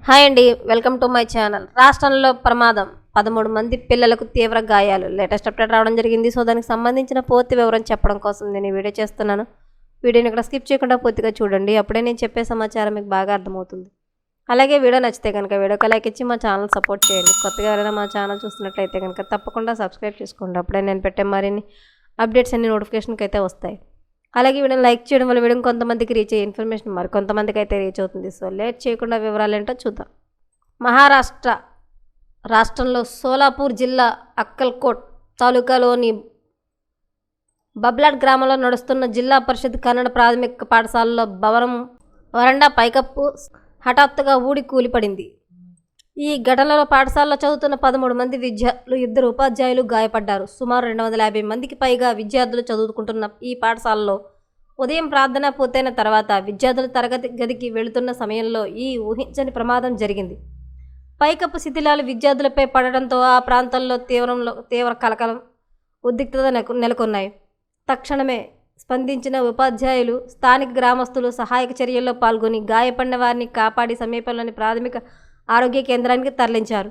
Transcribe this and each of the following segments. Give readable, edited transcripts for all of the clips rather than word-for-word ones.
Hi అండి, welcome to my channel. రాష్ట్రంలో ప్రమాదం, 13 మంది పిల్లలకు తీవ్ర గాయాలు. లేటెస్ట్ అప్డేట్ రావడం జరిగింది. సో దానికి సంబంధించిన పూర్తి వివరం చెప్పడం కోసం నేను ఈ వీడియో చేస్తున్నాను. వీడియోని ఇక్కడ స్కిప్ చేయకుండా పూర్తిగా చూడండి, అప్పుడే నేను చెప్పే సమాచారం మీకు బాగా అర్థమవుతుంది. అలాగే వీడియో నచ్చితే కనుక వీడియోకి లైక్ ఇచ్చి మా ఛానల్ సపోర్ట్ చేయండి. కొత్తగా ఎవరైనా మా ఛానల్ చూస్తున్నట్లయితే కనుక తప్పకుండా సబ్స్క్రైబ్ చేసుకోండి, అప్పుడే నేను పెట్టే మరిన్ని అప్డేట్స్ అన్ని నోటిఫికేషన్కి అయితే వస్తాయి. అలాగే వీడియోని లైక్ చేయడం వల్ల వీడియో కొంతమందికి రీచ్ అయ్యే ఇన్ఫర్మేషన్ మరి కొంతమందికి అయితే రీచ్ అవుతుంది. సో లేట్ చేయకుండా వివరాలు ఏంటో చూద్దాం. మహారాష్ట్ర రాష్ట్రంలో సోలాపూర్ జిల్లా అక్కల్కోట్ తాలూకాలోని బబ్లాడ్ గ్రామంలో నడుస్తున్న జిల్లా పరిషత్ కన్నడ ప్రాథమిక పాఠశాలలో భవనం వరండా పైకప్పు హఠాత్తుగా ఊడి కూలిపడింది. ఈ ఘటనలో పాఠశాలలో చదువుతున్న 13 మంది విద్యార్థులు, 2 ఉపాధ్యాయులు గాయపడ్డారు. సుమారు 250 మందికి పైగా విద్యార్థులు చదువుకుంటున్న ఈ పాఠశాలలో ఉదయం ప్రార్థన పూర్తయిన తర్వాత విద్యార్థులు తరగతి గదికి వెళుతున్న సమయంలో ఈ ఊహించని ప్రమాదం జరిగింది. పైకప్పు శిథిలాలు విద్యార్థులపై పడడంతో ఆ ప్రాంతంలో తీవ్ర కలకలం, ఉద్రిక్తత నెలకొన్నాయి. తక్షణమే స్పందించిన ఉపాధ్యాయులు, స్థానిక గ్రామస్తులు సహాయక చర్యల్లో పాల్గొని గాయపడిన వారిని కాపాడి సమీపంలోని ప్రాథమిక ఆరోగ్య కేంద్రానికి తరలించారు.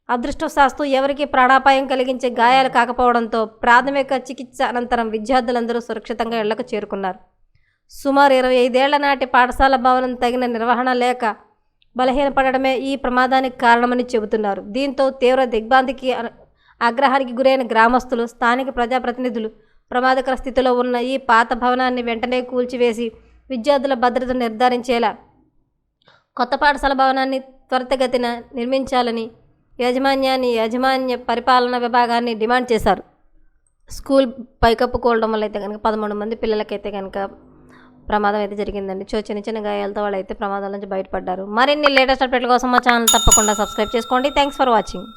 అదృష్టవశాత్తు ఎవరికీ ప్రాణాపాయం కలిగించే గాయాలు కాకపోవడంతో ప్రాథమిక చికిత్స అనంతరం విద్యార్థులందరూ సురక్షితంగా ఇళ్లకు చేరుకున్నారు. సుమారు 25 ఏళ్ల నాటి పాఠశాల భవనం తగిన నిర్వహణ లేక బలహీనపడడమే ఈ ప్రమాదానికి కారణమని చెబుతున్నారు. దీంతో తీవ్ర దిగ్భ్రాంతికి, ఆగ్రహానికి గురైన గ్రామస్తులు, స్థానిక ప్రజాప్రతినిధులు ప్రమాదకర స్థితిలో ఉన్న ఈ పాత భవనాన్ని వెంటనే కూల్చివేసి విద్యార్థుల భద్రతను నిర్ధారించేలా కొత్త పాఠశాల భవనాన్ని త్వరితగతిన నిర్మించాలని యాజమాన్య పరిపాలనా విభాగాన్ని డిమాండ్ చేశారు. స్కూల్ పైకప్పు కూలడం వల్ల అయితే కనుక 13 మంది పిల్లలకైతే కనుక ప్రమాదం అయితే జరిగిందండి. చిన్న చిన్న గాయాలతో వాళ్ళు అయితే ప్రమాదాల నుంచి బయటపడ్డారు. మరిన్ని లేటెస్ట్ అప్డేట్ల కోసం మా ఛానల్ తప్పకుండా సబ్స్క్రైబ్ చేసుకోండి. Thanks for watching.